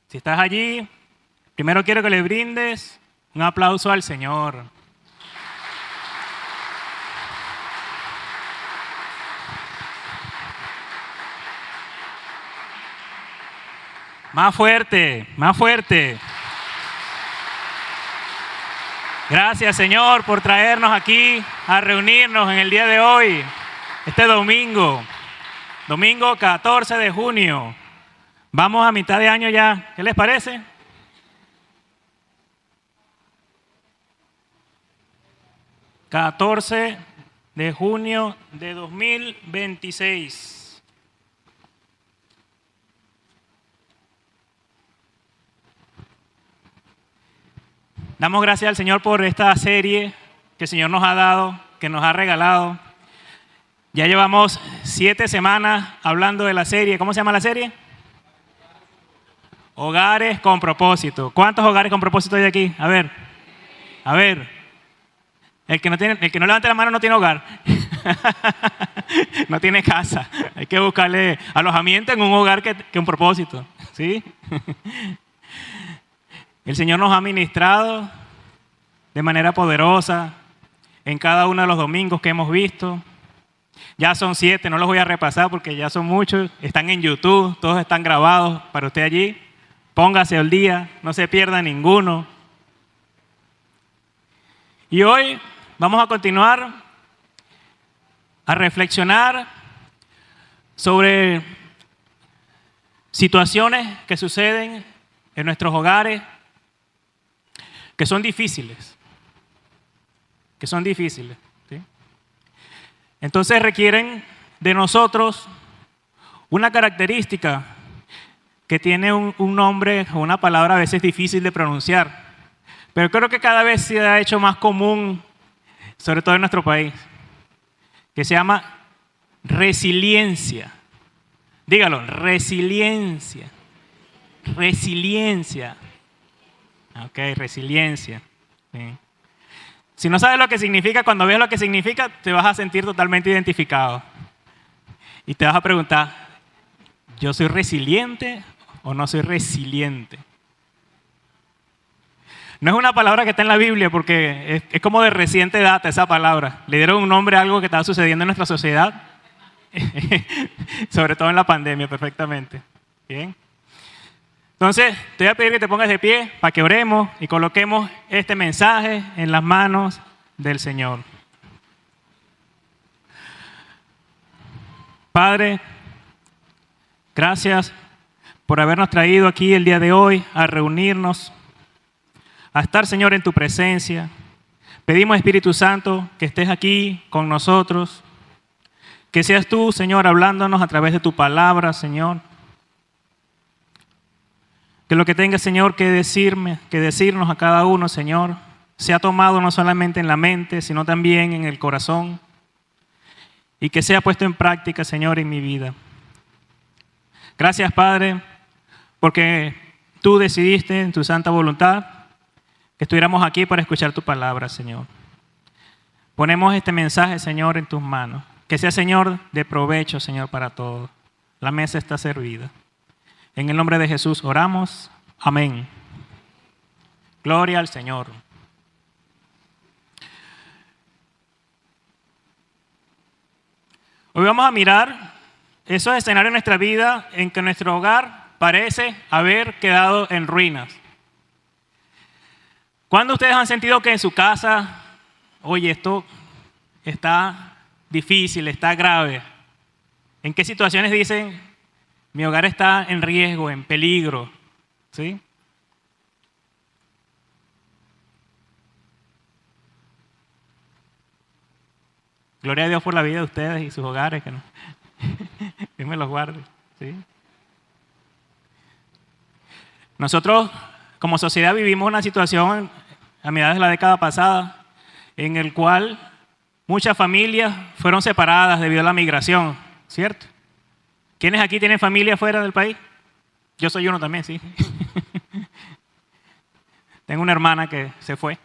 Si estás allí, primero quiero que le brindes un aplauso al Señor. Más fuerte, más fuerte. Gracias, Señor, por traernos aquí a reunirnos en el día de hoy, este domingo 14 de junio. Vamos a mitad de año ya. ¿Qué les parece? ...14 de junio de 2026. Damos gracias al Señor por esta serie que el Señor nos ha dado, que nos ha regalado. Ya llevamos 7 semanas hablando de la serie. ¿Cómo se llama la serie? Hogares con propósito. ¿Cuántos hogares con propósito hay aquí? A ver. El que no levante la mano no tiene hogar. No tiene casa. Hay que buscarle alojamiento en un hogar que un propósito. ¿Sí? El Señor nos ha ministrado de manera poderosa en cada uno de los domingos que hemos visto. Ya son 7, no los voy a repasar porque ya son muchos. Están en YouTube, todos están grabados para usted allí. Póngase al día, no se pierda ninguno. Y hoy vamos a continuar a reflexionar sobre situaciones que suceden en nuestros hogares que son difíciles. ¿Sí? Entonces requieren de nosotros una característica que tiene un nombre o una palabra a veces difícil de pronunciar, pero creo que cada vez se ha hecho más común, sobre todo en nuestro país, que se llama resiliencia. Dígalo, resiliencia. Resiliencia. Ok, resiliencia. Sí. Si no sabes lo que significa, cuando ves lo que significa, te vas a sentir totalmente identificado. Y te vas a preguntar, ¿yo soy resiliente o no soy resiliente? No es una palabra que está en la Biblia porque es como de reciente data esa palabra. Le dieron un nombre a algo que estaba sucediendo en nuestra sociedad, sobre todo en la pandemia, perfectamente. Bien. Entonces, te voy a pedir que te pongas de pie para que oremos y coloquemos este mensaje en las manos del Señor. Padre, gracias por habernos traído aquí el día de hoy a reunirnos, a estar, Señor, en tu presencia. Pedimos, Espíritu Santo, que estés aquí con nosotros, que seas tú, Señor, hablándonos a través de tu palabra, Señor. Que lo que tenga, Señor, que decirnos a cada uno, Señor, sea tomado no solamente en la mente, sino también en el corazón. Y que sea puesto en práctica, Señor, en mi vida. Gracias, Padre, porque tú decidiste en tu santa voluntad que estuviéramos aquí para escuchar tu palabra, Señor. Ponemos este mensaje, Señor, en tus manos. Que sea, Señor, de provecho, Señor, para todos. La mesa está servida. En el nombre de Jesús oramos. Amén. Gloria al Señor. Hoy vamos a mirar esos escenarios en nuestra vida en que nuestro hogar parece haber quedado en ruinas. ¿Cuándo ustedes han sentido que en su casa, oye, esto está difícil, está grave? ¿En qué situaciones dicen, mi hogar está en riesgo, en peligro? ¿Sí? Gloria a Dios por la vida de ustedes y sus hogares, que no. Dios me los guarde. ¿Sí? Nosotros, como sociedad, vivimos una situación a mediados de la década pasada en el cual muchas familias fueron separadas debido a la migración, ¿cierto? ¿Quiénes aquí tienen familia fuera del país? Yo soy uno también, sí. Tengo una hermana que se fue.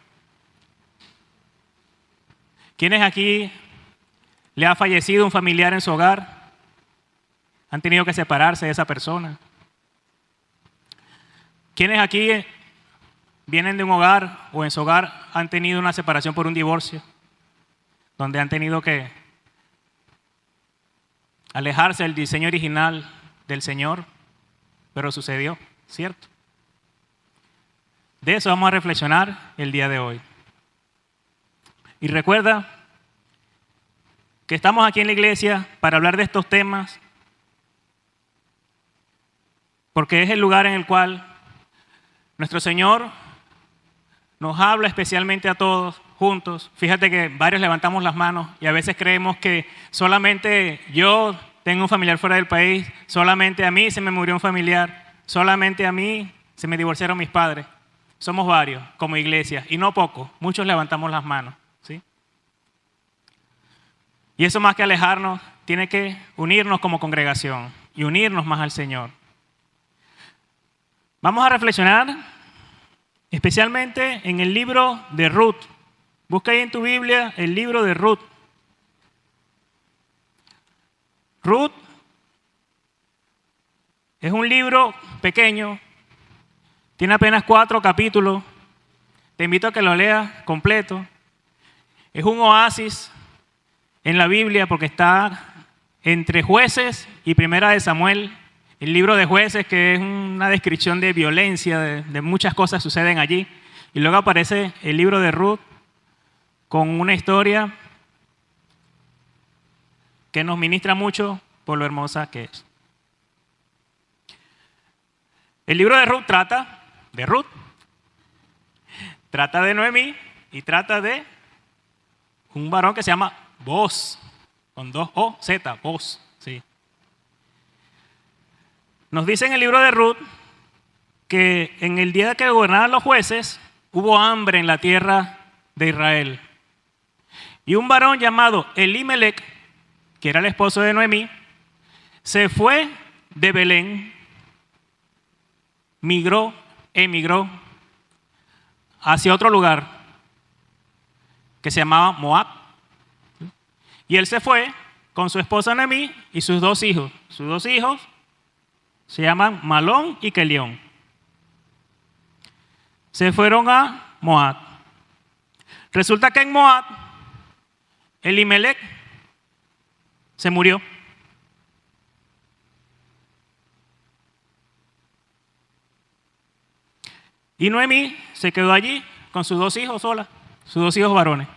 ¿Quiénes aquí le ha fallecido un familiar en su hogar? ¿Han tenido que separarse de esa persona? ¿Quiénes aquí vienen de un hogar o en su hogar han tenido una separación por un divorcio? Donde han tenido que alejarse del diseño original del Señor, pero sucedió, ¿cierto? De eso vamos a reflexionar el día de hoy. Y recuerda que estamos aquí en la iglesia para hablar de estos temas, porque es el lugar en el cual nuestro Señor nos habla especialmente a todos juntos. Fíjate que varios levantamos las manos y a veces creemos que solamente yo tengo un familiar fuera del país, solamente a mí se me murió un familiar, solamente a mí se me divorciaron mis padres. Somos varios como iglesia y no pocos, muchos levantamos las manos, ¿sí? Y eso más que alejarnos, tiene que unirnos como congregación y unirnos más al Señor. Vamos a reflexionar especialmente en el libro de Ruth. Busca ahí en tu Biblia el libro de Ruth. Ruth es un libro pequeño, tiene apenas 4 capítulos. Te invito a que lo leas completo. Es un oasis en la Biblia porque está entre Jueces y Primera de Samuel. El libro de Jueces, que es una descripción de violencia, de muchas cosas suceden allí. Y luego aparece el libro de Ruth con una historia que nos ministra mucho por lo hermosa que es. El libro de Ruth trata de Ruth, trata de Noemí y trata de un varón que se llama Boaz, con 2 O, Z, Boaz, sí. Nos dice en el libro de Ruth que en el día que gobernaban los jueces hubo hambre en la tierra de Israel. Y un varón llamado Elimelec, que era el esposo de Noemí, se fue de Belén, emigró hacia otro lugar que se llamaba Moab. Y él se fue con su esposa Noemí y sus 2 hijos. Sus 2 hijos se llaman Malón y Kelión. Se fueron a Moab. Resulta que en Moab, Elimelec se murió. Y Noemí se quedó allí con sus 2 hijos sola, sus 2 hijos varones.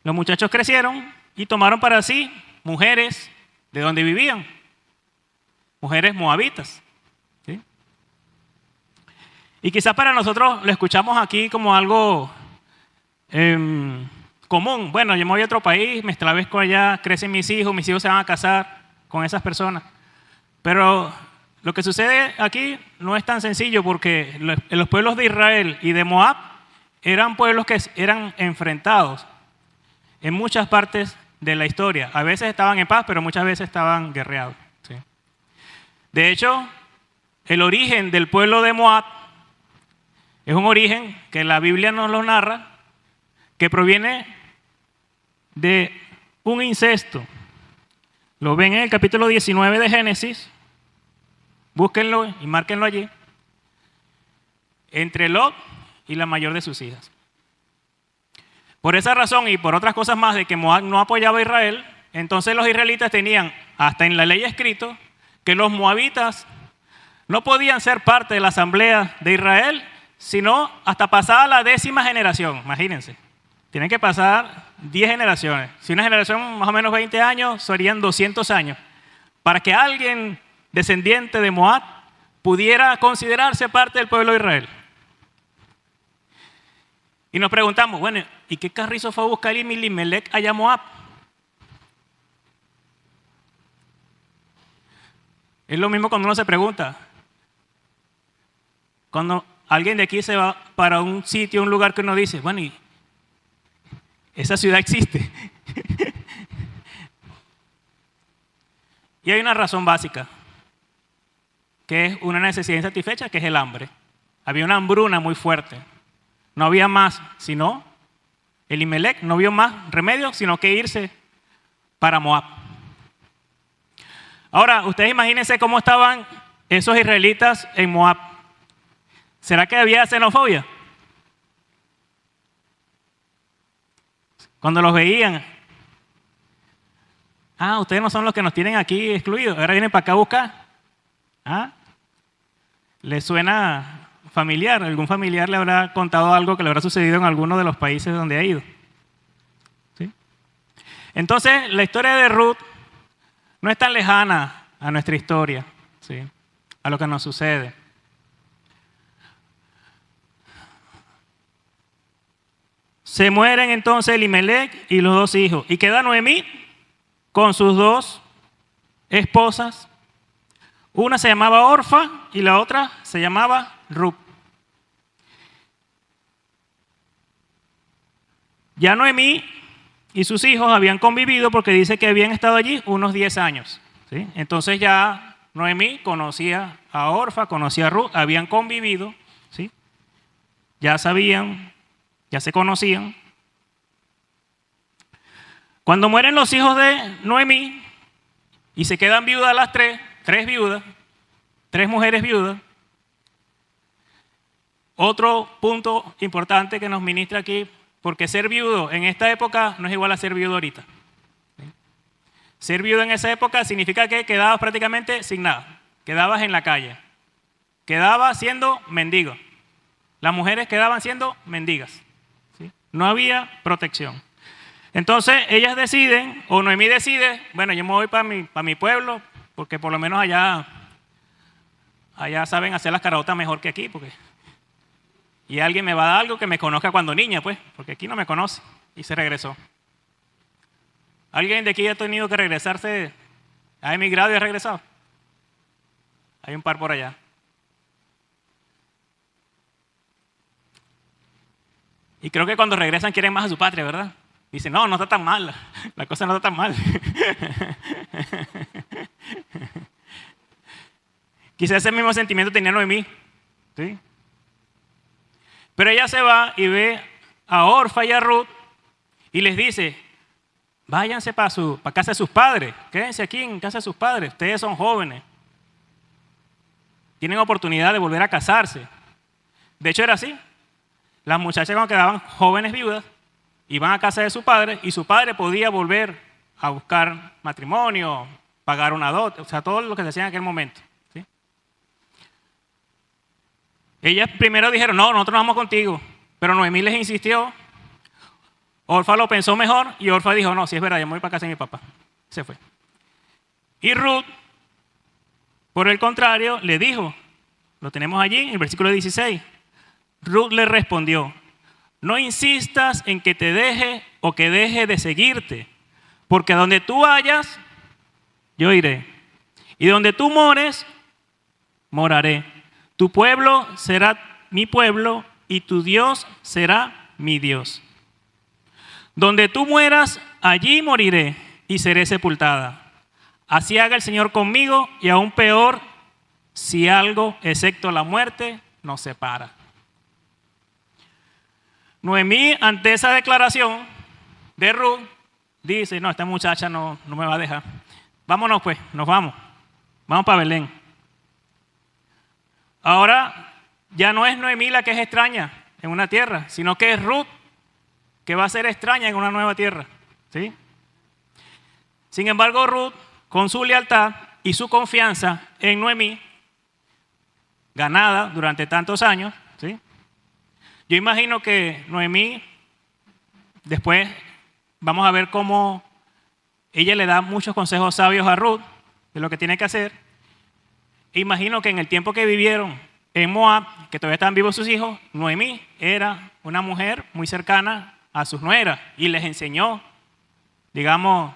Los muchachos crecieron y tomaron para sí mujeres de donde vivían, mujeres moabitas. ¿Sí? Y quizás para nosotros lo escuchamos aquí como algo común. Bueno, yo me voy a otro país, me establezco allá, crecen mis hijos se van a casar con esas personas. Pero lo que sucede aquí no es tan sencillo porque los pueblos de Israel y de Moab eran pueblos que eran enfrentados en muchas partes de la historia. A veces estaban en paz, pero muchas veces estaban guerreados. ¿Sí? De hecho, el origen del pueblo de Moab es un origen que la Biblia nos lo narra, que proviene de un incesto. Lo ven en el capítulo 19 de Génesis. Búsquenlo y márquenlo allí. Entre Lot y la mayor de sus hijas. Por esa razón y por otras cosas más de que Moab no apoyaba a Israel, entonces los israelitas tenían hasta en la ley escrito que los moabitas no podían ser parte de la asamblea de Israel, sino hasta pasada la 10ª generación. Imagínense, tienen que pasar 10 generaciones. Si una generación más o menos 20 años, serían 200 años. Para que alguien descendiente de Moab pudiera considerarse parte del pueblo de Israel. Y nos preguntamos, bueno, ¿y qué carrizo fue a buscar Elimelec allá a Moab? Es lo mismo cuando uno se pregunta. Cuando alguien de aquí se va para un sitio, un lugar que uno dice, bueno, ¿y esa ciudad existe? Y hay una razón básica, que es una necesidad insatisfecha, que es el hambre. Había una hambruna muy fuerte. No había más, sino Elimelec no vio más remedio, sino que irse para Moab. Ahora, ustedes imagínense cómo estaban esos israelitas en Moab. ¿Será que había xenofobia? Cuando los veían, ustedes no son los que nos tienen aquí excluidos, ahora vienen para acá a buscar. ¿Les suena familiar? ¿Algún familiar le habrá contado algo que le habrá sucedido en alguno de los países donde ha ido? ¿Sí? Entonces, la historia de Ruth no es tan lejana a nuestra historia, ¿sí? A lo que nos sucede. Se mueren entonces Elimelech y los 2 hijos. Y queda Noemí con sus 2 esposas. Una se llamaba Orfa y la otra se llamaba Ruth. Ya Noemí y sus hijos habían convivido porque dice que habían estado allí unos 10 años. ¿Sí? Entonces ya Noemí conocía a Orfa, conocía a Ruth, habían convivido, ¿sí? Ya sabían, ya se conocían. Cuando mueren los hijos de Noemí y se quedan viudas las 3 viudas, 3 mujeres viudas. Otro punto importante que nos ministra aquí, porque ser viudo en esta época no es igual a ser viudo ahorita. Ser viudo en esa época significa que quedabas prácticamente sin nada, quedabas en la calle, quedabas siendo mendigo. Las mujeres quedaban siendo mendigas, ¿sí? No había protección. Entonces ellas deciden, o Noemí decide, bueno, yo me voy para mi pueblo, porque por lo menos allá saben hacer las caraotas mejor que aquí, y alguien me va a dar algo que me conozca cuando niña, pues, porque aquí no me conoce, y se regresó. ¿Alguien de aquí ha tenido que regresarse, ha emigrado y ha regresado? Hay un par por allá. Y creo que cuando regresan quieren más a su patria, ¿verdad? Dicen, no está tan mal, la cosa no está tan mal. Quizás ese mismo sentimiento tenía Noemí, ¿sí? Pero ella se va y ve a Orfa y a Ruth y les dice, váyanse para casa de sus padres, quédense aquí en casa de sus padres, ustedes son jóvenes, tienen oportunidad de volver a casarse. De hecho era así, las muchachas cuando quedaban jóvenes viudas, iban a casa de su padre y su padre podía volver a buscar matrimonio, pagar una dote, o sea, todo lo que se hacía en aquel momento. ¿Sí? Ellas primero dijeron, no, nosotros no vamos contigo, pero Noemí les insistió. Orfa lo pensó mejor y Orfa dijo, no, sí es verdad, yo me voy para casa de mi papá. Se fue. Y Ruth, por el contrario, le dijo, lo tenemos allí en el versículo 16, Ruth le respondió, no insistas en que te deje o que deje de seguirte, porque donde tú vayas, yo iré. Y donde tú mores, moraré. Tu pueblo será mi pueblo y tu Dios será mi Dios. Donde tú mueras, allí moriré y seré sepultada. Así haga el Señor conmigo y aún peor, si algo, excepto la muerte, nos separa. Noemí, ante esa declaración de Ruth, dice, no, esta muchacha no me va a dejar. Vámonos pues, nos vamos. Vamos para Belén. Ahora, ya no es Noemí la que es extraña en una tierra, sino que es Ruth que va a ser extraña en una nueva tierra. ¿Sí? Sin embargo, Ruth, con su lealtad y su confianza en Noemí, ganada durante tantos años, ¿sí? Yo imagino que Noemí, después vamos a ver cómo ella le da muchos consejos sabios a Ruth de lo que tiene que hacer. E imagino que en el tiempo que vivieron en Moab, que todavía estaban vivos sus hijos, Noemí era una mujer muy cercana a sus nueras y les enseñó, diríamos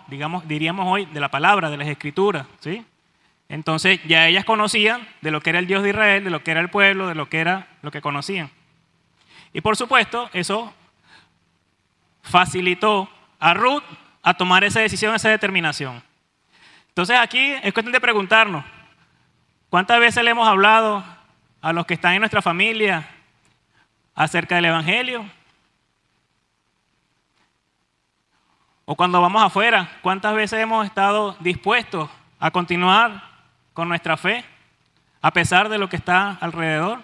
hoy, de la palabra, de las escrituras, ¿sí? Entonces ya ellas conocían de lo que era el Dios de Israel, de lo que era el pueblo, de lo que era lo que conocían. Y por supuesto, eso facilitó a Ruth a tomar esa decisión, esa determinación. Entonces aquí es cuestión de preguntarnos, ¿cuántas veces le hemos hablado a los que están en nuestra familia acerca del Evangelio? O cuando vamos afuera, ¿cuántas veces hemos estado dispuestos a continuar con nuestra fe a pesar de lo que está alrededor?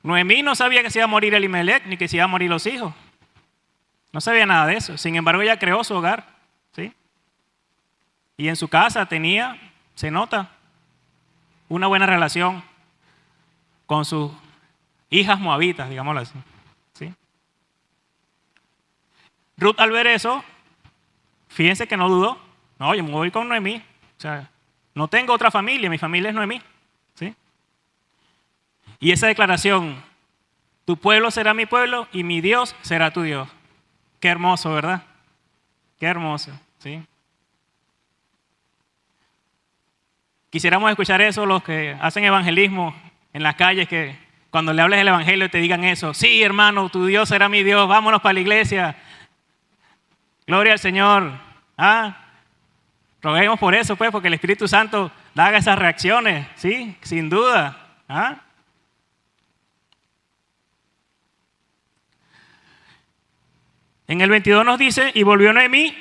Noemí no sabía que se iba a morir Elimelech ni que se iban a morir los hijos. No sabía nada de eso. Sin embargo, ella creó su hogar, ¿sí? Y en su casa tenía, se nota, una buena relación con sus hijas moabitas, digámoslo así, ¿sí? Ruth, al ver eso, fíjense que no dudó. No, yo me voy con Noemí. O sea, no tengo otra familia, mi familia es Noemí, ¿sí? Y esa declaración, tu pueblo será mi pueblo y mi Dios será tu Dios. Qué hermoso, ¿verdad? Qué hermoso, ¿sí? Quisiéramos escuchar eso los que hacen evangelismo en las calles, que cuando le hables del evangelio te digan eso. Sí, hermano, tu Dios será mi Dios, vámonos para la iglesia. Gloria al Señor. Roguemos por eso, pues, porque el Espíritu Santo haga esas reacciones, ¿sí? Sin duda. En el 22 nos dice, y volvió Noemí,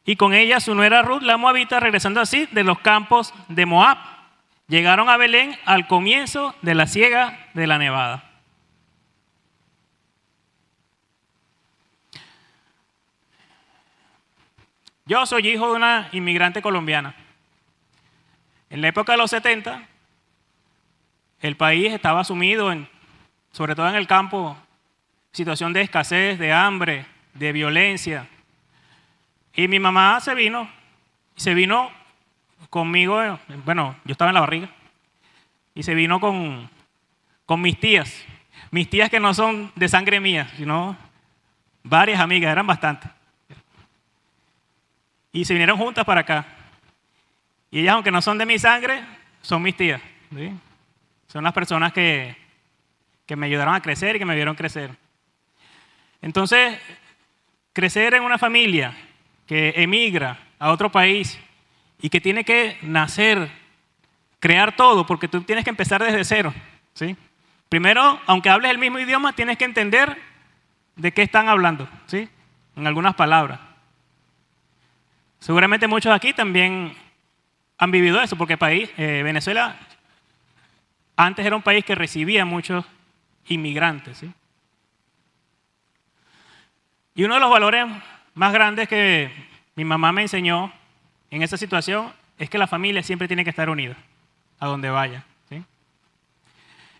y con ella su nuera Ruth, la moabita, regresando así de los campos de Moab. Llegaron a Belén al comienzo de la siega de la nevada. Yo soy hijo de una inmigrante colombiana. En la época de los 70, el país estaba sumido, sobre todo en el campo, situación de escasez, de hambre, de violencia. Y mi mamá se vino conmigo, bueno, yo estaba en la barriga, y se vino con mis tías que no son de sangre mía, sino varias amigas, eran bastantes. Y se vinieron juntas para acá. Y ellas, aunque no son de mi sangre, son mis tías, ¿sí? Son las personas que me ayudaron a crecer y que me vieron crecer. Entonces, crecer en una familia que emigra a otro país y que tiene que nacer, crear todo, porque tú tienes que empezar desde cero, ¿sí? Primero, aunque hables el mismo idioma, tienes que entender de qué están hablando, ¿sí? En algunas palabras. Seguramente muchos aquí también han vivido eso, porque Venezuela antes era un país que recibía muchos inmigrantes, ¿sí? Y uno de los valores más grandes que mi mamá me enseñó en esa situación es que la familia siempre tiene que estar unida, a donde vaya, ¿sí?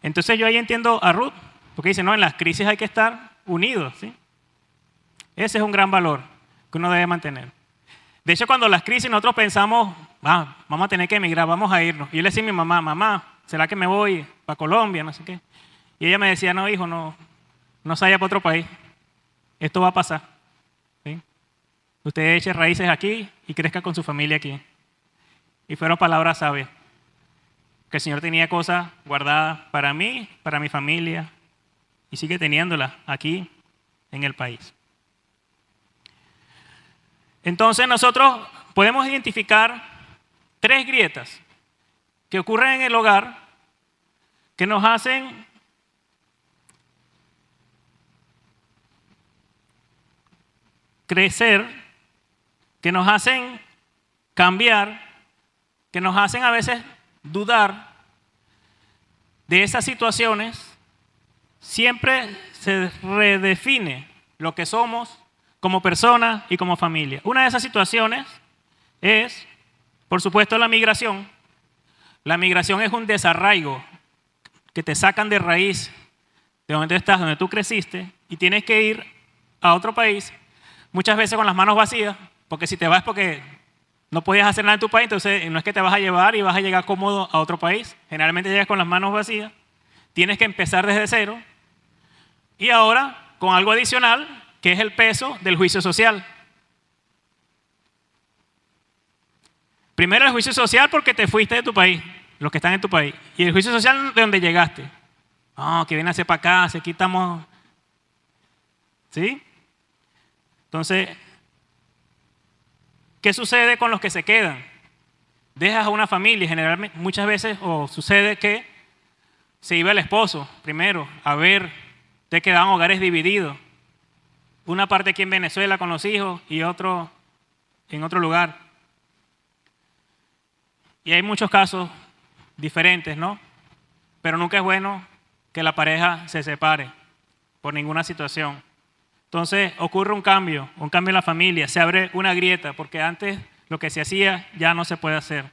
Entonces yo ahí entiendo a Ruth, porque dice, no, en las crisis hay que estar unidos, ¿sí? Ese es un gran valor que uno debe mantener. De hecho, cuando las crisis nosotros pensamos, vamos a tener que emigrar, vamos a irnos. Y yo le decía a mi mamá, mamá, ¿será que me voy para Colombia? No sé qué. Y ella me decía, no, hijo, no se vaya para otro país. Esto va a pasar, ¿sí? Usted eche raíces aquí y crezca con su familia aquí. Y fueron palabras sabias. Que el Señor tenía cosas guardadas para mí, para mi familia, y sigue teniéndolas aquí en el país. Entonces nosotros podemos identificar 3 grietas que ocurren en el hogar que nos hacen crecer, que nos hacen cambiar, que nos hacen a veces dudar de esas situaciones. Siempre se redefine lo que somos como personas y como familia. Una de esas situaciones es, por supuesto, la migración. La migración es un desarraigo que te sacan de raíz de donde estás, donde tú creciste, y tienes que ir a otro país, muchas veces con las manos vacías, porque si te vas es porque no podías hacer nada en tu país, entonces no es que te vas a llevar y vas a llegar cómodo a otro país. Generalmente llegas con las manos vacías, tienes que empezar desde cero, y ahora con algo adicional, que es el peso del juicio social. Primero el juicio social porque te fuiste de tu país, los que están en tu país. Y el juicio social de donde llegaste. Que viene a hacer para acá, aquí estamos. ¿Sí? Entonces, ¿qué sucede con los que se quedan? Dejas a una familia, generalmente, muchas veces, o sucede que se iba el esposo primero a ver, te quedaban hogares divididos. Una parte aquí en Venezuela con los hijos y otro en otro lugar. Y hay muchos casos diferentes, ¿no? Pero nunca es bueno que la pareja se separe por ninguna situación. Entonces ocurre un cambio en la familia, se abre una grieta, porque antes lo que se hacía ya no se puede hacer.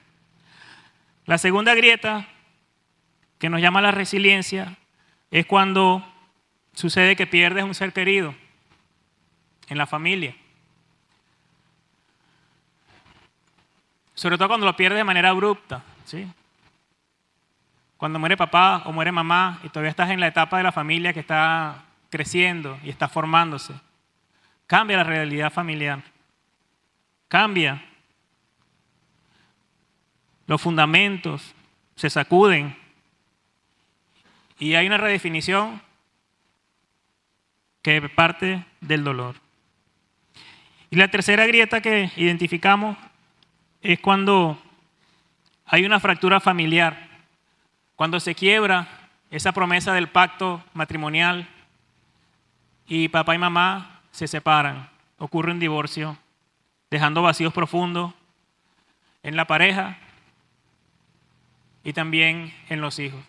La segunda grieta que nos llama la resiliencia es cuando sucede que pierdes un ser querido en la familia. Sobre todo cuando lo pierdes de manera abrupta, ¿sí? Cuando muere papá o muere mamá y todavía estás en la etapa de la familia que está creciendo y está formándose. Cambia la realidad familiar. Cambia. Los fundamentos se sacuden. Y hay una redefinición que parte del dolor. Y la tercera grieta que identificamos es cuando hay una fractura familiar, cuando se quiebra esa promesa del pacto matrimonial y papá y mamá se separan, ocurre un divorcio, dejando vacíos profundos en la pareja y también en los hijos.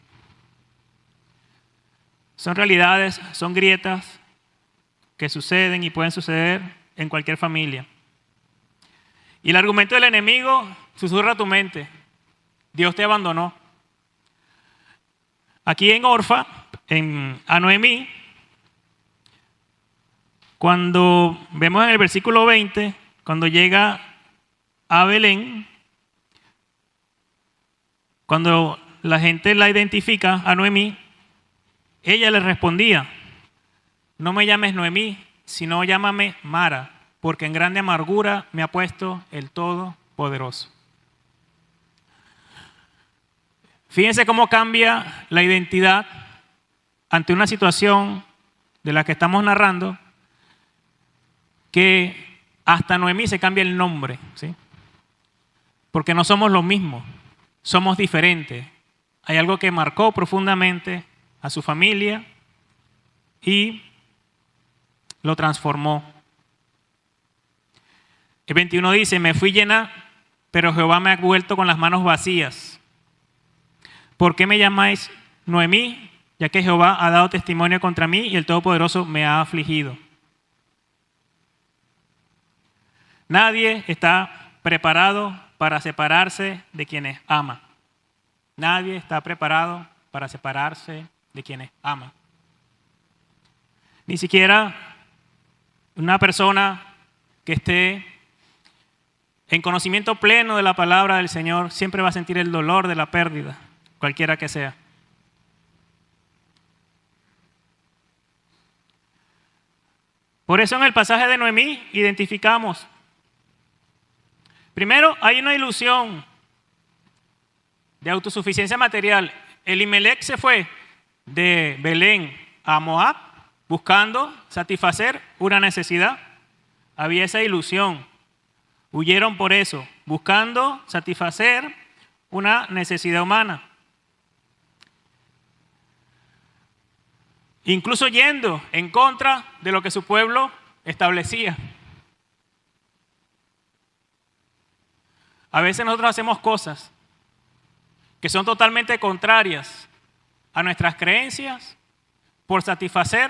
Son realidades, son grietas que suceden y pueden suceder en cualquier familia. Y el argumento del enemigo susurra a tu mente: Dios te abandonó. Aquí en Orfa, a Noemí, cuando vemos en el versículo 20, cuando llega a Belén, cuando la gente la identifica a Noemí, ella le respondía: no me llames Noemí, sino llámame Mara, porque en grande amargura me ha puesto el Todopoderoso. Fíjense cómo cambia la identidad ante una situación de la que estamos narrando, que hasta Noemí se cambia el nombre, ¿sí? Porque no somos lo mismo, somos diferentes. Hay algo que marcó profundamente a su familia y lo transformó. El 21 dice: me fui llena, pero Jehová me ha vuelto con las manos vacías. ¿Por qué me llamáis Noemí? Ya que Jehová ha dado testimonio contra mí y el Todopoderoso me ha afligido. Nadie está preparado para separarse de quienes ama. Nadie está preparado para separarse de quienes ama. Ni siquiera una persona que esté en conocimiento pleno de la palabra del Señor siempre va a sentir el dolor de la pérdida, cualquiera que sea. Por eso en el pasaje de Noemí identificamos, primero hay una ilusión de autosuficiencia material. Elimelec se fue de Belén a Moab buscando satisfacer una necesidad. Había esa ilusión. Huyeron por eso, buscando satisfacer una necesidad humana. Incluso yendo en contra de lo que su pueblo establecía. A veces nosotros hacemos cosas que son totalmente contrarias a nuestras creencias por satisfacer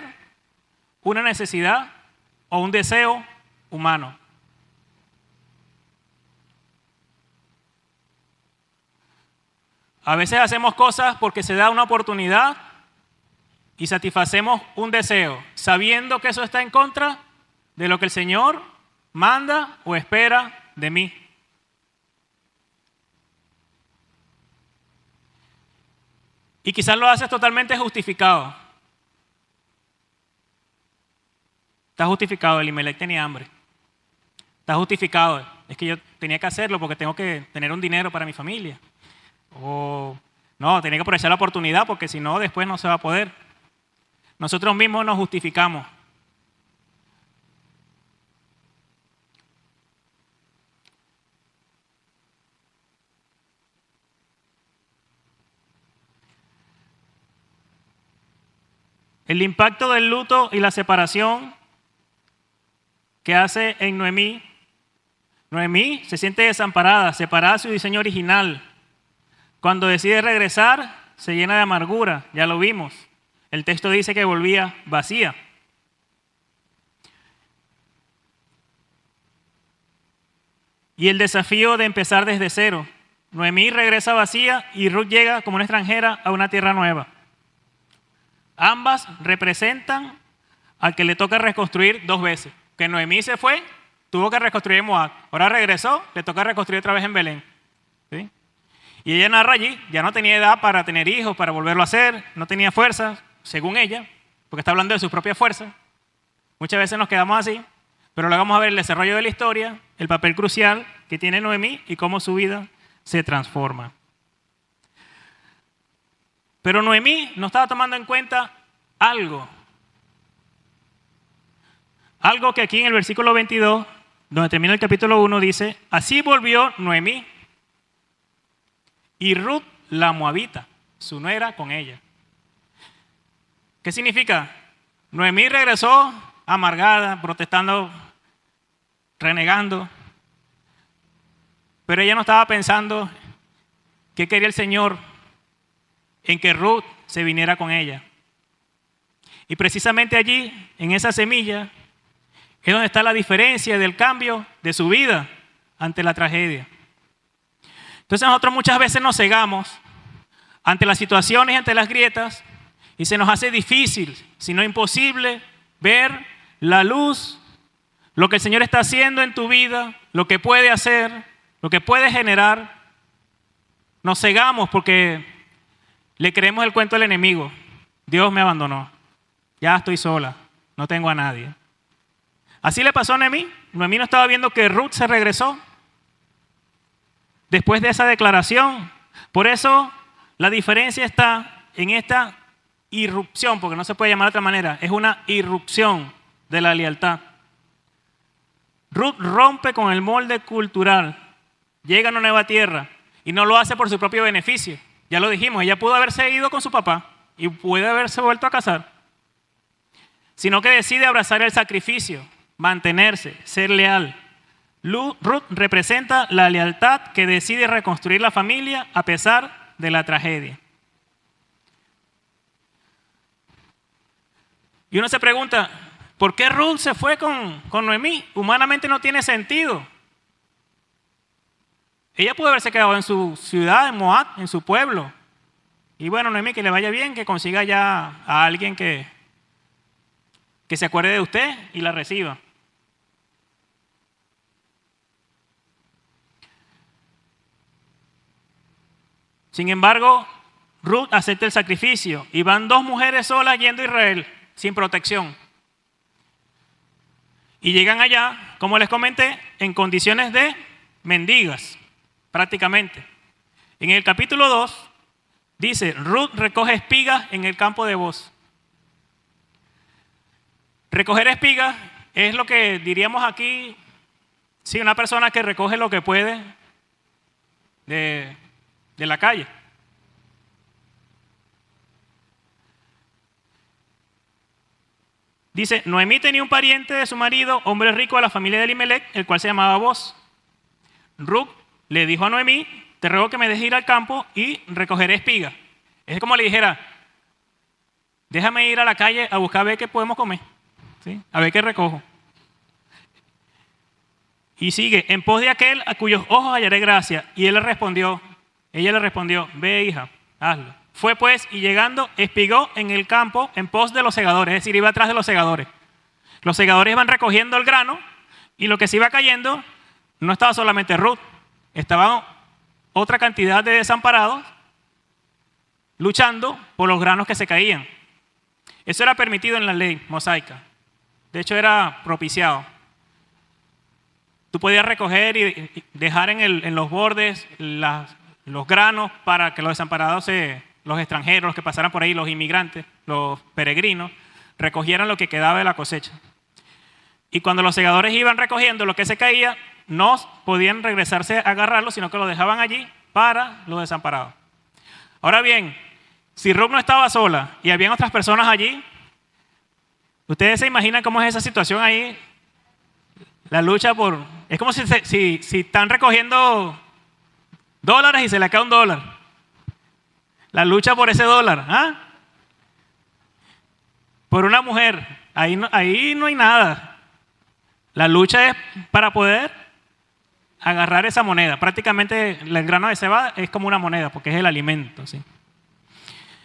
una necesidad o un deseo humano. A veces hacemos cosas porque se da una oportunidad y satisfacemos un deseo, sabiendo que eso está en contra de lo que el Señor manda o espera de mí. Y quizás lo haces totalmente justificado. Está justificado, Elimelec tenía hambre. Está justificado, es que yo tenía que hacerlo porque tengo que tener un dinero para mi familia. O no, tenía que aprovechar la oportunidad porque si no, después no se va a poder. Nosotros mismos nos justificamos. El impacto del luto y la separación que hace en Noemí. Noemí se siente desamparada, separada de su diseño original. Cuando decide regresar, se llena de amargura, ya lo vimos. El texto dice que volvía vacía. Y el desafío de empezar desde cero. Noemí regresa vacía y Ruth llega como una extranjera a una tierra nueva. Ambas representan al que le toca reconstruir 2 veces. Que Noemí se fue, tuvo que reconstruir en Moab. Ahora regresó, le toca reconstruir otra vez en Belén. ¿Sí? Y ella narra allí, ya no tenía edad para tener hijos, para volverlo a hacer, no tenía fuerza, según ella, porque está hablando de sus propias fuerzas. Muchas veces nos quedamos así, pero luego vamos a ver el desarrollo de la historia, el papel crucial que tiene Noemí y cómo su vida se transforma. Pero Noemí no estaba tomando en cuenta algo que aquí en el versículo 22, donde termina el capítulo 1, dice: así volvió Noemí y Ruth la moabita, su nuera, con ella. ¿Qué significa? Noemí regresó amargada, protestando, renegando, pero ella no estaba pensando qué quería el Señor en que Ruth se viniera con ella. Y precisamente allí, en esa semilla, es donde está la diferencia del cambio de su vida ante la tragedia. Entonces nosotros muchas veces nos cegamos ante las situaciones, ante las grietas, y se nos hace difícil, si no imposible, ver la luz, lo que el Señor está haciendo en tu vida, lo que puede hacer, lo que puede generar. Nos cegamos porque le creemos el cuento al enemigo. Dios me abandonó, ya estoy sola, no tengo a nadie. Así le pasó a Noemí. Noemí no estaba viendo que Ruth se regresó después de esa declaración. Por eso la diferencia está en esta irrupción, porque no se puede llamar de otra manera, es una irrupción de la lealtad. Ruth rompe con el molde cultural, llega a una nueva tierra y no lo hace por su propio beneficio. Ya lo dijimos, ella pudo haberse ido con su papá y puede haberse vuelto a casar, sino que decide abrazar el sacrificio, mantenerse, ser leal. Ruth representa la lealtad que decide reconstruir la familia a pesar de la tragedia. Y uno se pregunta, ¿por qué Ruth se fue con Noemí? Humanamente no tiene sentido. Ella pudo haberse quedado en su ciudad, en Moab, en su pueblo. Y bueno, Noemí, que le vaya bien, que consiga ya a alguien que se acuerde de usted y la reciba. Sin embargo, Ruth acepta el sacrificio y van 2 mujeres solas yendo a Israel, sin protección. Y llegan allá, como les comenté, en condiciones de mendigas, prácticamente. En el capítulo 2 dice, Ruth recoge espigas en el campo de Booz. Recoger espigas es lo que diríamos aquí, sí, una persona que recoge lo que puede de la calle. Dice, Noemí tenía un pariente de su marido, hombre rico de la familia de Elimelech, el cual se llamaba Booz. Ruth le dijo a Noemí, te ruego que me dejes ir al campo y recogeré espigas. Es como le dijera, déjame ir a la calle a buscar a ver qué podemos comer, ¿sí? A ver qué recojo. Y sigue, en pos de aquel a cuyos ojos hallaré gracia. Y ella le respondió, ve hija, hazlo. Fue pues y llegando espigó en el campo en pos de los segadores, es decir, iba atrás de los segadores. Los segadores iban recogiendo el grano y lo que se iba cayendo no estaba solamente Ruth, estaban otra cantidad de desamparados luchando por los granos que se caían. Eso era permitido en la ley mosaica, de hecho era propiciado. Tú podías recoger y dejar en los bordes los granos para que los desamparados, los extranjeros, los que pasaran por ahí, los inmigrantes, los peregrinos, recogieran lo que quedaba de la cosecha. Y cuando los segadores iban recogiendo lo que se caía, no podían regresarse a agarrarlo, sino que lo dejaban allí para los desamparados. Ahora bien, si Ruth no estaba sola y habían otras personas allí, ¿ustedes se imaginan cómo es esa situación ahí? La lucha por... Es como si están recogiendo dólares y se le cae $1. La lucha por ese dólar. ¿Ah? por una mujer. Ahí no hay nada. La lucha es para poder agarrar esa moneda. Prácticamente el grano de cebada es como una moneda porque es el alimento, ¿sí?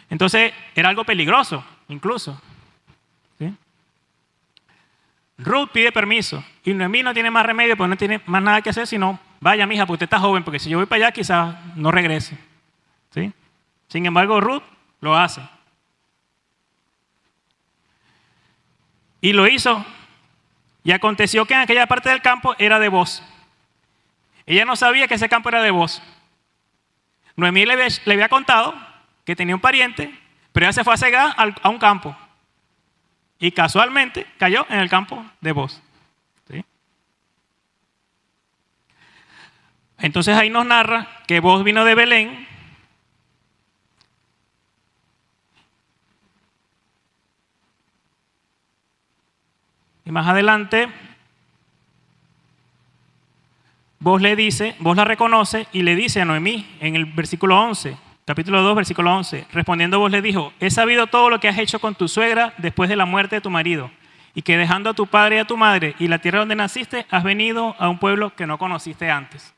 Entonces era algo peligroso, incluso, ¿sí? Ruth pide permiso y Noemí no tiene más remedio porque no tiene más nada que hacer sino, vaya mija, porque usted está joven, porque si yo voy para allá quizás no regrese, ¿sí? Sin embargo, Ruth lo hace. Y lo hizo. Y aconteció que en aquella parte del campo era de Booz. Ella no sabía que ese campo era de Booz. Noemí le había contado que tenía un pariente, pero ella se fue a cegar a un campo. Y casualmente cayó en el campo de Booz, ¿sí? Entonces ahí nos narra que Booz vino de Belén. Y más adelante, Booz la reconoce y le dice a Noemí en el versículo 11, capítulo 2, versículo 11, respondiendo Booz le dijo, he sabido todo lo que has hecho con tu suegra después de la muerte de tu marido, y que dejando a tu padre y a tu madre y la tierra donde naciste, has venido a un pueblo que no conociste antes.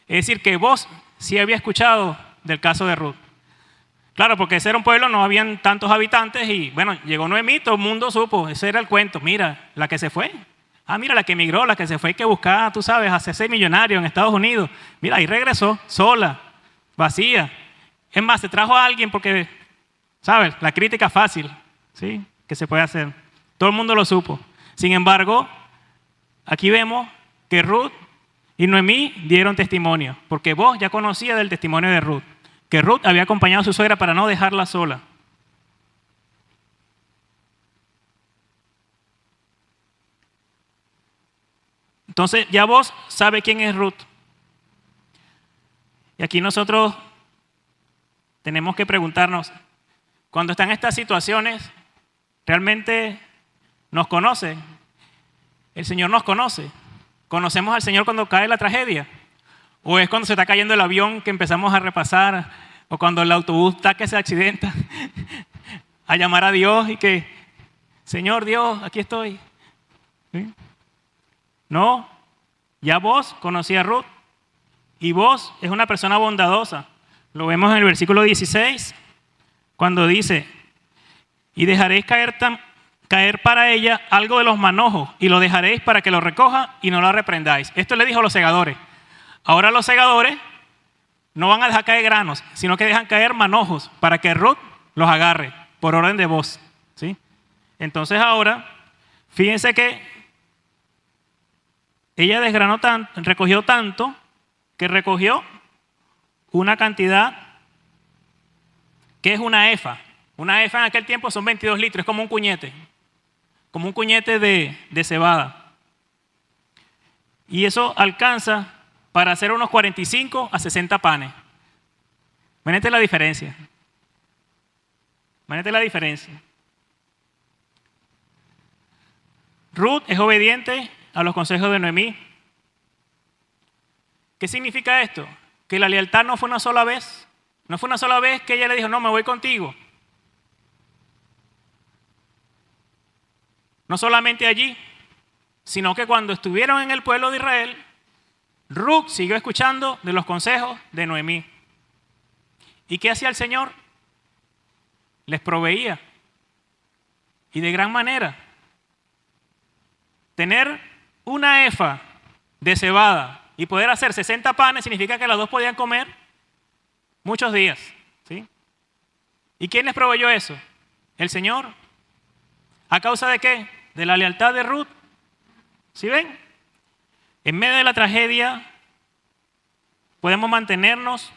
Es decir, que Booz sí había escuchado del caso de Ruth. Claro, porque ese era un pueblo, no habían tantos habitantes y bueno, llegó Noemí, todo el mundo supo, ese era el cuento. Mira, la que se fue. Ah, mira, la que emigró, la que se fue y que buscaba, tú sabes, hacerse millonario en Estados Unidos. Mira, ahí regresó, sola, vacía. Es más, se trajo a alguien porque, ¿sabes? La crítica fácil, ¿sí? Que se puede hacer. Todo el mundo lo supo. Sin embargo, aquí vemos que Ruth y Noemí dieron testimonio, porque Booz ya conocía del testimonio de Ruth, que Ruth había acompañado a su suegra para no dejarla sola. Entonces ya Booz sabe quién es Ruth. Y aquí nosotros tenemos que preguntarnos, cuando están estas situaciones, ¿realmente nos conoce? El Señor nos conoce. ¿Conocemos al Señor cuando cae la tragedia? ¿O es cuando se está cayendo el avión que empezamos a repasar? ¿O cuando el autobús está que se accidenta? A llamar a Dios y que, Señor Dios, aquí estoy. ¿Sí? No, ya Booz conocía a Ruth. Y Booz es una persona bondadosa. Lo vemos en el versículo 16, cuando dice, y dejaréis caer para ella algo de los manojos, y lo dejaréis para que lo recoja y no la reprendáis. Esto le dijo a los segadores. Ahora los segadores no van a dejar caer granos, sino que dejan caer manojos para que Ruth los agarre por orden de Booz, ¿sí? Entonces ahora, fíjense que ella recogió tanto que recogió una cantidad que es una efa. Una efa en aquel tiempo son 22 litros, es como un cuñete de cebada. Y eso alcanza para hacer unos 45 a 60 panes. Imagínate la diferencia. Ruth es obediente a los consejos de Noemí. ¿Qué significa esto? Que la lealtad no fue una sola vez. No fue una sola vez que ella le dijo, no, me voy contigo. No solamente allí, sino que cuando estuvieron en el pueblo de Israel, Ruth siguió escuchando de los consejos de Noemí. ¿Y qué hacía el Señor? Les proveía. Y de gran manera. Tener una efa de cebada y poder hacer 60 panes significa que las dos podían comer muchos días, ¿sí? ¿Y quién les proveyó eso? El Señor. ¿A causa de qué? De la lealtad de Ruth. ¿Sí ven? En medio de la tragedia podemos mantenernos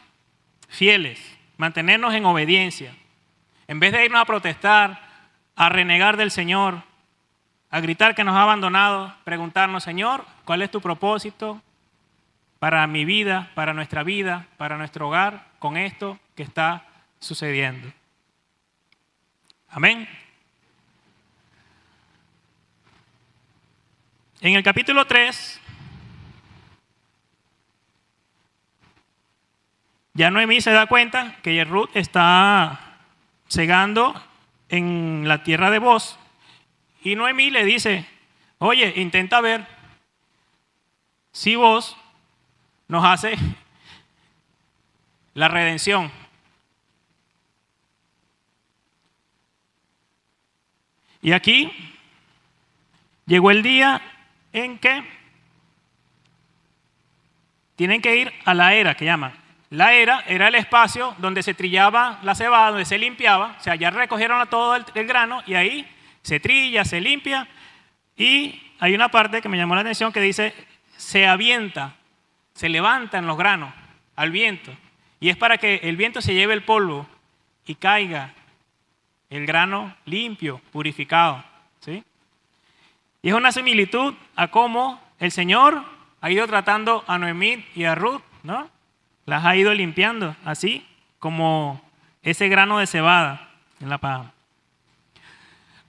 fieles, mantenernos en obediencia. En vez de irnos a protestar, a renegar del Señor, a gritar que nos ha abandonado, preguntarnos, Señor, ¿cuál es tu propósito para mi vida, para nuestra vida, para nuestro hogar, con esto que está sucediendo? Amén. En el capítulo 3, ya Noemí se da cuenta que Ruth está cegando en la tierra de Booz, y Noemí le dice, oye, intenta ver si Booz nos hace la redención. Y aquí llegó el día en que tienen que ir a la era, que llaman. La era el espacio donde se trillaba la cebada, donde se limpiaba. O sea, ya recogieron todo el grano y ahí se trilla, se limpia. Y hay una parte que me llamó la atención que dice, se avienta, se levantan los granos al viento. Y es para que el viento se lleve el polvo y caiga el grano limpio, purificado. ¿Sí? Y es una similitud a cómo el Señor ha ido tratando a Noemí y a Ruth, ¿no? Las ha ido limpiando, así como ese grano de cebada en la paja.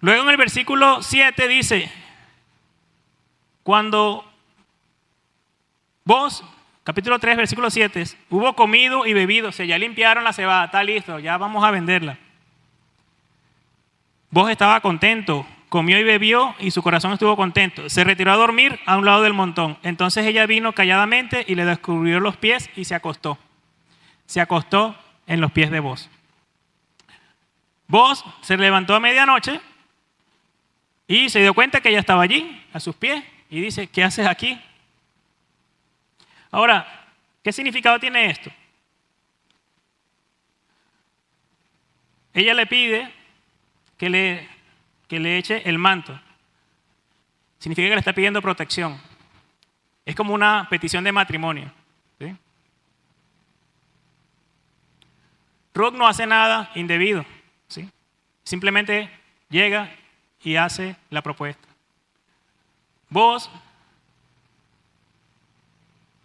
Luego en el versículo 7 dice, cuando vos, capítulo 3, versículo 7, hubo comido y bebido, o sea, ya limpiaron la cebada, está listo, ya vamos a venderla. Vos estaba contento, comió y bebió y su corazón estuvo contento. Se retiró a dormir a un lado del montón. Entonces ella vino calladamente y le descubrió los pies y se acostó. Se acostó en los pies de Booz. Booz se levantó a medianoche y se dio cuenta que ella estaba allí, a sus pies, y dice, ¿qué haces aquí? Ahora, ¿qué significado tiene esto? Ella le pide que le eche el manto. Significa que le está pidiendo protección. Es como una petición de matrimonio. ¿Sí? Ruth no hace nada indebido. ¿Sí? Simplemente llega y hace la propuesta. Booz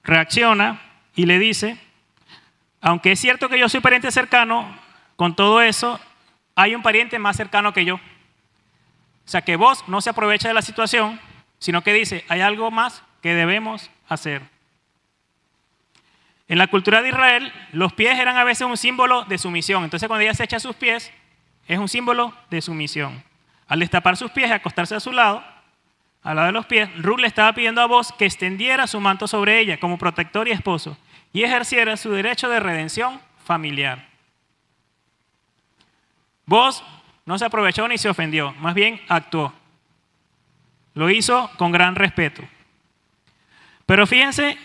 reacciona y le dice, aunque es cierto que yo soy pariente cercano, con todo eso, hay un pariente más cercano que yo. O sea que Booz no se aprovecha de la situación, sino que dice, hay algo más que debemos hacer. En la cultura de Israel, los pies eran a veces un símbolo de sumisión. Entonces cuando ella se echa sus pies, es un símbolo de sumisión. Al destapar sus pies y acostarse a su lado, al lado de los pies, Ruth le estaba pidiendo a Booz que extendiera su manto sobre ella como protector y esposo y ejerciera su derecho de redención familiar. Booz no se aprovechó ni se ofendió, más bien actuó. Lo hizo con gran respeto. Pero fíjense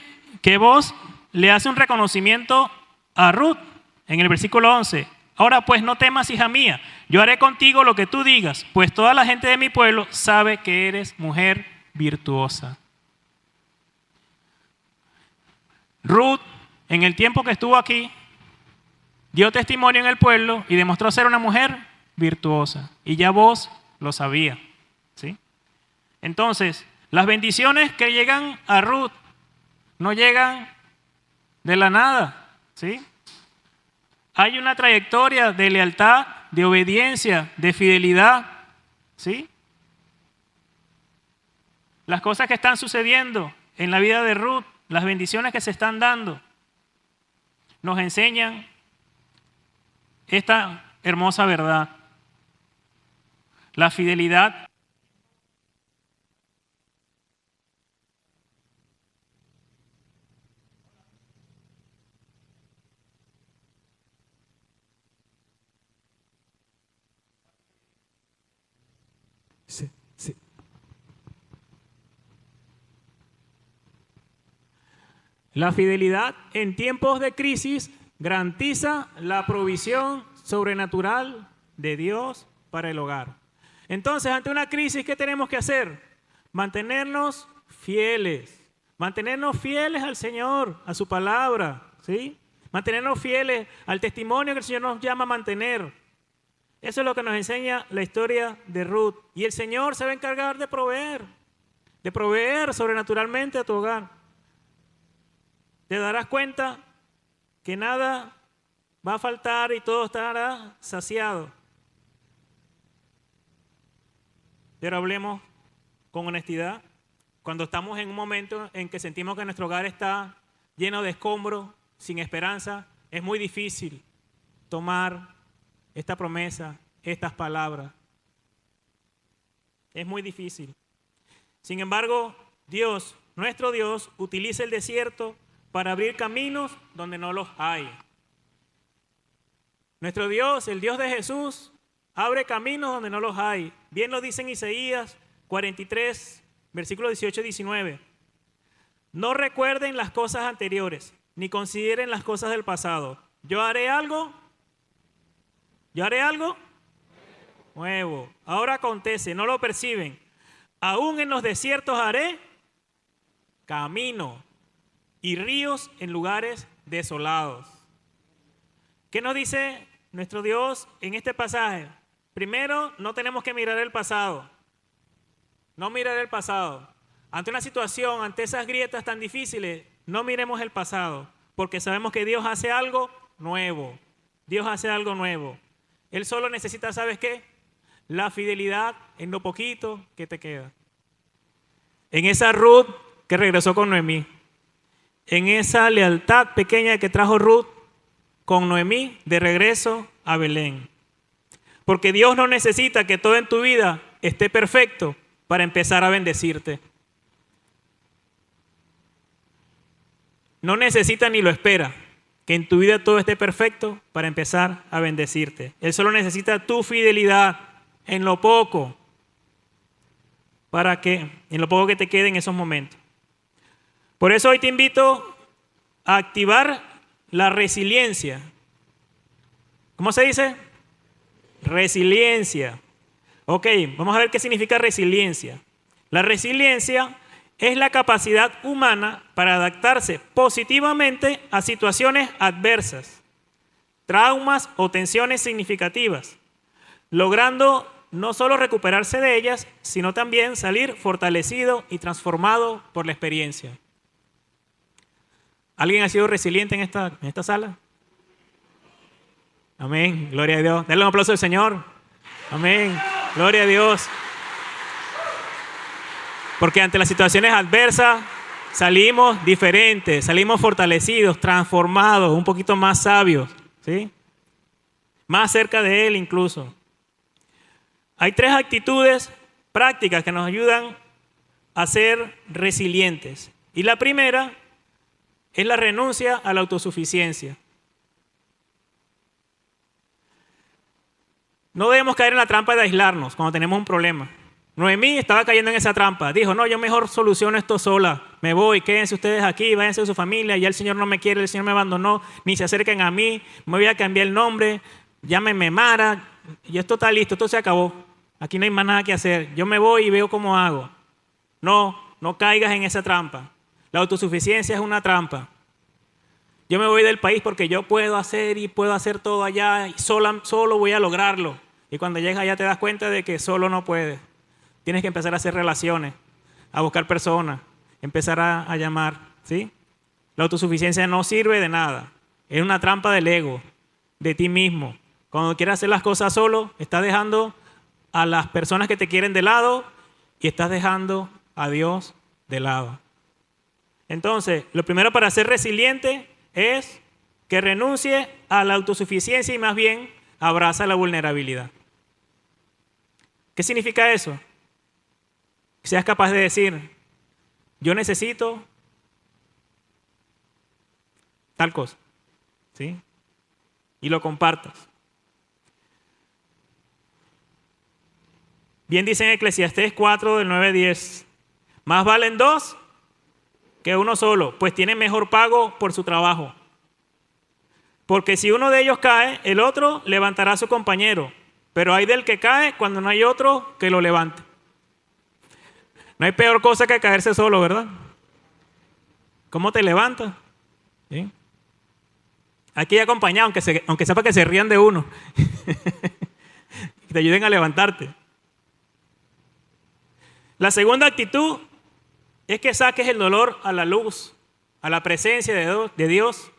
que Booz le hace un reconocimiento a Ruth en el versículo 11. Ahora pues no temas, hija mía, yo haré contigo lo que tú digas, pues toda la gente de mi pueblo sabe que eres mujer virtuosa. Ruth, en el tiempo que estuvo aquí, dio testimonio en el pueblo y demostró ser una mujer virtuosa. Y ya Booz lo sabía. ¿Sí? Entonces, las bendiciones que llegan a Ruth no llegan de la nada. ¿Sí? Hay una trayectoria de lealtad, de obediencia, de fidelidad. ¿Sí? Las cosas que están sucediendo en la vida de Ruth, las bendiciones que se están dando, nos enseñan esta hermosa verdad. La fidelidad Sí, sí. La fidelidad en tiempos de crisis garantiza la provisión sobrenatural de Dios para el hogar. Entonces, ante una crisis, ¿qué tenemos que hacer? Mantenernos fieles al Señor, a su palabra, ¿sí? Mantenernos fieles al testimonio que el Señor nos llama a mantener. Eso es lo que nos enseña la historia de Ruth. Y el Señor se va a encargar de proveer sobrenaturalmente a tu hogar. Te darás cuenta que nada va a faltar y todo estará saciado. Pero hablemos con honestidad. Cuando estamos en un momento en que sentimos que nuestro hogar está lleno de escombros, sin esperanza, es muy difícil tomar esta promesa estas palabras. Es muy difícil. Sin embargo, Dios, nuestro Dios, utiliza el desierto para abrir caminos donde no los hay. Nuestro Dios, el Dios de Jesús, abre caminos donde no los hay. Bien lo dice en Isaías 43, versículos 18 y 19. No recuerden las cosas anteriores, ni consideren las cosas del pasado. Yo haré algo nuevo. Ahora acontece, no lo perciben. Aún en los desiertos haré camino y ríos en lugares desolados. ¿Qué nos dice nuestro Dios en este pasaje? Primero, no tenemos que mirar el pasado. No mirar el pasado. Ante una situación, ante esas grietas tan difíciles, no miremos el pasado, porque sabemos que Dios hace algo nuevo. Dios hace algo nuevo. Él solo necesita, ¿sabes qué? La fidelidad en lo poquito que te queda. En esa Ruth que regresó con Noemí. En esa lealtad pequeña que trajo Ruth con Noemí de regreso a Belén. Porque Dios no necesita que todo en tu vida esté perfecto para empezar a bendecirte. No necesita ni lo espera que en tu vida todo esté perfecto para empezar a bendecirte. Él solo necesita tu fidelidad en lo poco, en lo poco que te quede en esos momentos. Por eso hoy te invito a activar la resiliencia. ¿Cómo se dice? Resiliencia. Ok, vamos a ver qué significa resiliencia. La resiliencia es la capacidad humana para adaptarse positivamente a situaciones adversas, traumas o tensiones significativas, logrando no solo recuperarse de ellas, sino también salir fortalecido y transformado por la experiencia. ¿Alguien ha sido resiliente en esta sala? Amén, gloria a Dios. Dale un aplauso al Señor. Amén, gloria a Dios. Porque ante las situaciones adversas salimos diferentes, salimos fortalecidos, transformados, un poquito más sabios, ¿sí? Más cerca de Él incluso. Hay 3 actitudes prácticas que nos ayudan a ser resilientes. Y la primera es la renuncia a la autosuficiencia. No debemos caer en la trampa de aislarnos cuando tenemos un problema. Noemí estaba cayendo en esa trampa. Dijo, no, yo mejor soluciono esto sola. Me voy, quédense ustedes aquí, váyanse a su familia. Ya el Señor no me quiere, el Señor me abandonó. Ni se acerquen a mí, me voy a cambiar el nombre. Llámenme Mara. Y esto está listo, esto se acabó. Aquí no hay más nada que hacer. Yo me voy y veo cómo hago. No caigas en esa trampa. La autosuficiencia es una trampa. Yo me voy del país porque yo puedo hacer todo allá y solo voy a lograrlo. Y cuando llegas allá te das cuenta de que solo no puedes. Tienes que empezar a hacer relaciones, a buscar personas, empezar a llamar, ¿sí? La autosuficiencia no sirve de nada. Es una trampa del ego, de ti mismo. Cuando quieres hacer las cosas solo, estás dejando a las personas que te quieren de lado y estás dejando a Dios de lado. Entonces, lo primero para ser resiliente es que renuncie a la autosuficiencia y más bien abraza la vulnerabilidad. ¿Qué significa eso? Que seas capaz de decir, yo necesito tal cosa, ¿sí? Y lo compartas. Bien dice en Eclesiastés 4, del 9 al 10, más valen 2 que uno solo, pues tienen mejor pago por su trabajo. Porque si uno de ellos cae, el otro levantará a su compañero, pero hay del que cae cuando no hay otro que lo levante. No hay peor cosa que caerse solo, ¿verdad? ¿Cómo te levantas? ¿Sí? Aquí hay acompañado, aunque sepa que se rían de uno. Que te ayuden a levantarte. La segunda actitud es que saques el dolor a la luz, a la presencia de Dios.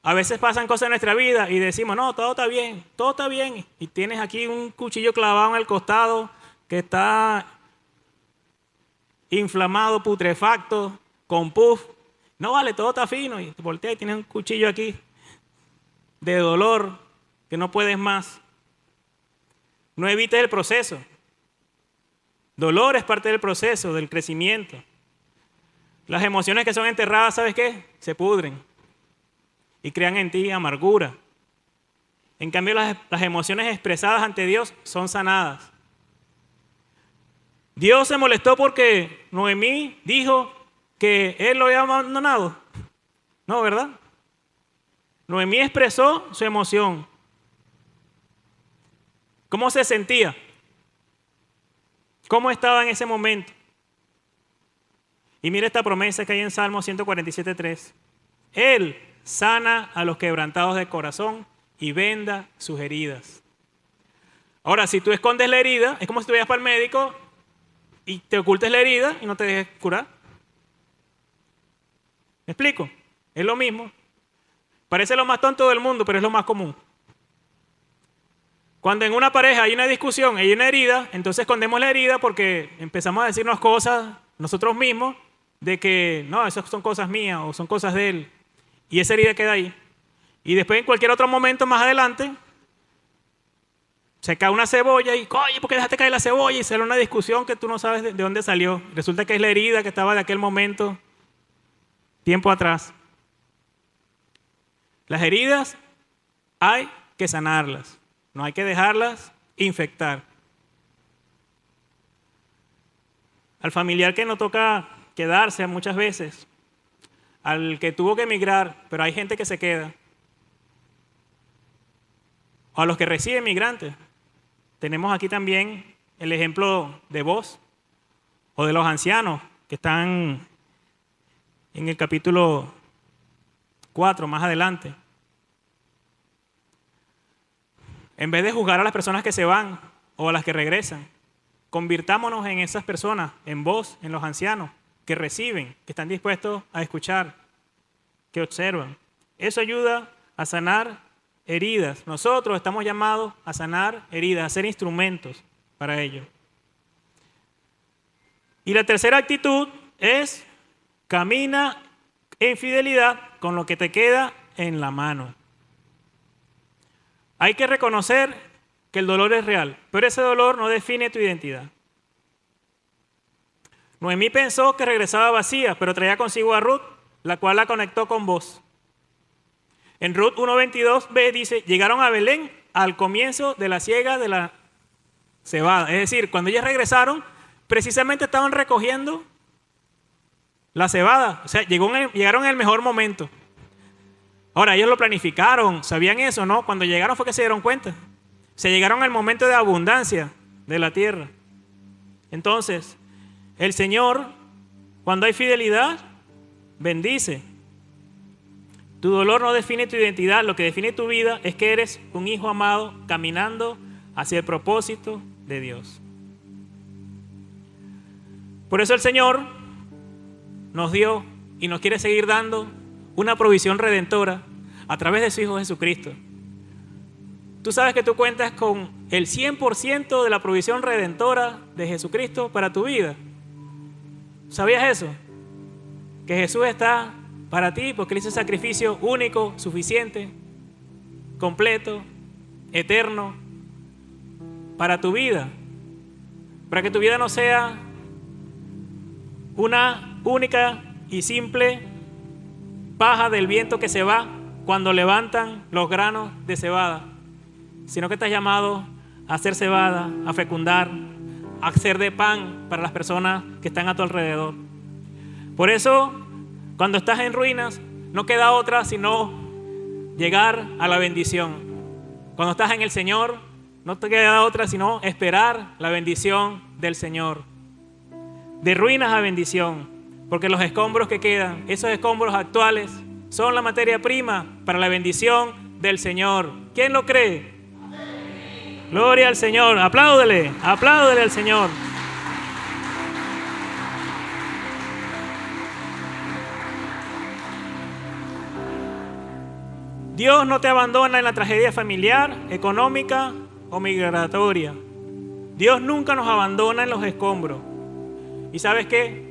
A veces pasan cosas en nuestra vida y decimos, no, todo está bien. Y tienes aquí un cuchillo clavado en el costado que está inflamado, putrefacto, con pus. No vale, todo está fino. Y te volteas y tienes un cuchillo aquí de dolor que no puedes más. No evites el proceso. Dolor es parte del proceso, del crecimiento. Las emociones que son enterradas, ¿sabes qué? Se pudren y crean en ti amargura. En cambio, las emociones expresadas ante Dios son sanadas. Dios se molestó porque Noemí dijo que él lo había abandonado. No, ¿verdad? Noemí expresó su emoción. ¿Cómo se sentía? ¿Cómo estaba en ese momento? Y mira esta promesa que hay en Salmo 147:3. Él sana a los quebrantados de corazón y venda sus heridas. Ahora, si tú escondes la herida, es como si tú vayas para el médico y te ocultes la herida y no te dejes curar. ¿Me explico? Es lo mismo. Parece lo más tonto del mundo, pero es lo más común. Cuando en una pareja hay una discusión, hay una herida, entonces escondemos la herida porque empezamos a decirnos cosas nosotros mismos de que no, esas son cosas mías o son cosas de él. Y esa herida queda ahí. Y después en cualquier otro momento más adelante se cae una cebolla y, oye, ¿por qué dejaste caer la cebolla? Y sale una discusión que tú no sabes de dónde salió. Resulta que es la herida que estaba de aquel momento, tiempo atrás. Las heridas hay que sanarlas. No hay que dejarlas infectar. Al familiar que nos toca quedarse muchas veces, al que tuvo que emigrar, pero hay gente que se queda, o a los que reciben migrantes. Tenemos aquí también el ejemplo de vos, o de los ancianos que están en el capítulo 4, más adelante. En vez de juzgar a las personas que se van o a las que regresan, convirtámonos en esas personas, en vos, en los ancianos, que reciben, que están dispuestos a escuchar, que observan. Eso ayuda a sanar heridas. Nosotros estamos llamados a sanar heridas, a ser instrumentos para ello. Y la tercera actitud es camina en fidelidad con lo que te queda en la mano. Hay que reconocer que el dolor es real, pero ese dolor no define tu identidad. Noemí pensó que regresaba vacía, pero traía consigo a Ruth, la cual la conectó con vos. En Ruth 1:22b dice, llegaron a Belén al comienzo de la siega de la cebada. Es decir, cuando ellas regresaron, precisamente estaban recogiendo la cebada. O sea, llegaron en el mejor momento. Ahora, ellos lo planificaron, sabían eso, ¿no? Cuando llegaron fue que se dieron cuenta. Se llegaron al momento de abundancia de la tierra. Entonces, el Señor, cuando hay fidelidad, bendice. Tu dolor no define tu identidad, lo que define tu vida es que eres un hijo amado caminando hacia el propósito de Dios. Por eso el Señor nos dio y nos quiere seguir dando una provisión redentora a través de su Hijo Jesucristo. Tú sabes que tú cuentas con el 100% de la provisión redentora de Jesucristo para tu vida. ¿Sabías eso? Que Jesús está para ti porque Él hizo un sacrificio único, suficiente, completo, eterno, para tu vida. Para que tu vida no sea una única y simple paja del viento que se va cuando levantan los granos de cebada, sino que estás llamado a hacer cebada, a fecundar, a hacer de pan para las personas que están a tu alrededor. Por eso, cuando estás en ruinas, no queda otra sino llegar a la bendición. Cuando estás en el Señor, no te queda otra sino esperar la bendición del Señor. De ruinas a bendición, porque los escombros que quedan, esos escombros actuales, son la materia prima para la bendición del Señor. ¿Quién lo cree? Amén. Gloria al Señor. Apláudele al Señor. Dios no te abandona en la tragedia familiar, económica o migratoria. Dios nunca nos abandona en los escombros. ¿Y sabes qué?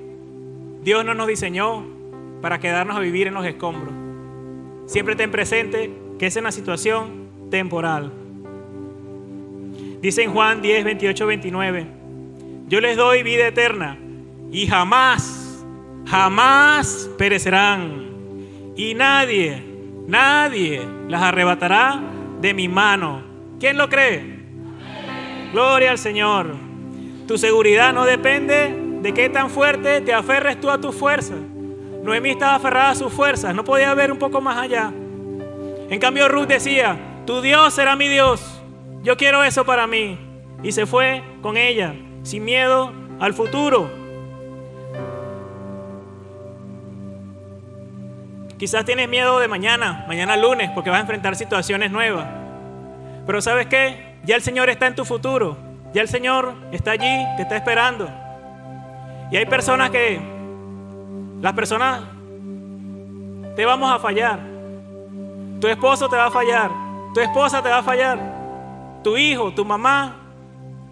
Dios no nos diseñó para quedarnos a vivir en los escombros. Siempre ten presente que es una situación temporal. Dice en Juan 10, 28, 29, yo les doy vida eterna y jamás, jamás perecerán. Y nadie las arrebatará de mi mano. ¿Quién lo cree? Gloria al Señor. Tu seguridad no depende de qué tan fuerte te aferres tú a tus fuerzas. Noemí estaba aferrada a sus fuerzas, no podía ver un poco más allá. En cambio Ruth decía, tu Dios será mi Dios, yo quiero eso para mí. Y se fue con ella, sin miedo al futuro. Quizás tienes miedo de mañana lunes, porque vas a enfrentar situaciones nuevas. Pero ¿sabes qué? Ya el Señor está en tu futuro. Ya el Señor está allí, te está esperando. Y hay personas las personas te vamos a fallar. Tu esposo te va a fallar. Tu esposa te va a fallar. Tu hijo, tu mamá,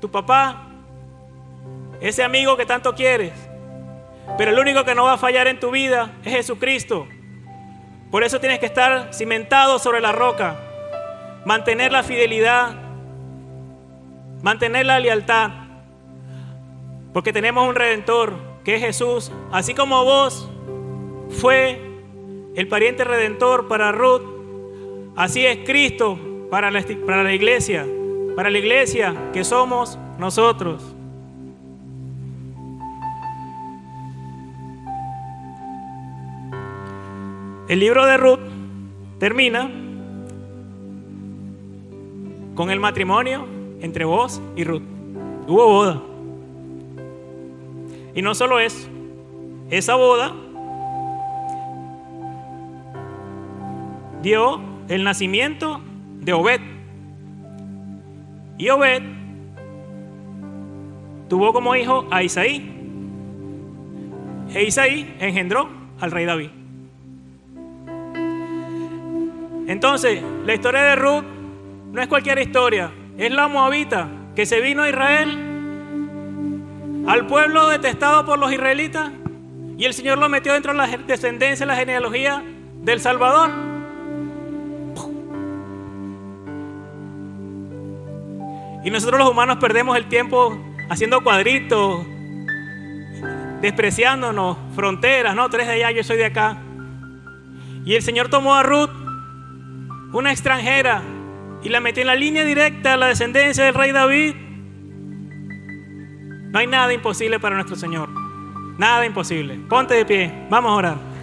tu papá. Ese amigo que tanto quieres. Pero el único que no va a fallar en tu vida es Jesucristo. Por eso tienes que estar cimentado sobre la roca. Mantener la fidelidad. Mantener la lealtad. Porque tenemos un Redentor, que es Jesús. Así como vos fue el pariente redentor para Ruth, así es Cristo para la iglesia. Para la iglesia que somos nosotros. El libro de Ruth termina con el matrimonio entre Boaz y Ruth. Hubo boda. Y no solo eso, esa boda dio el nacimiento de Obed. Y Obed tuvo como hijo a Isaí. E Isaí engendró al rey David. Entonces, la historia de Ruth no es cualquier historia. Es la moabita que se vino a Israel, al pueblo detestado por los israelitas, y el Señor lo metió dentro de la descendencia, la genealogía del Salvador. Y nosotros los humanos perdemos el tiempo haciendo cuadritos, despreciándonos, fronteras, no, tú eres de allá, yo soy de acá. Y el Señor tomó a Ruth, una extranjera, y la metió en la línea directa a la descendencia del rey David. No hay nada imposible para nuestro Señor. Nada imposible. Ponte de pie, vamos a orar.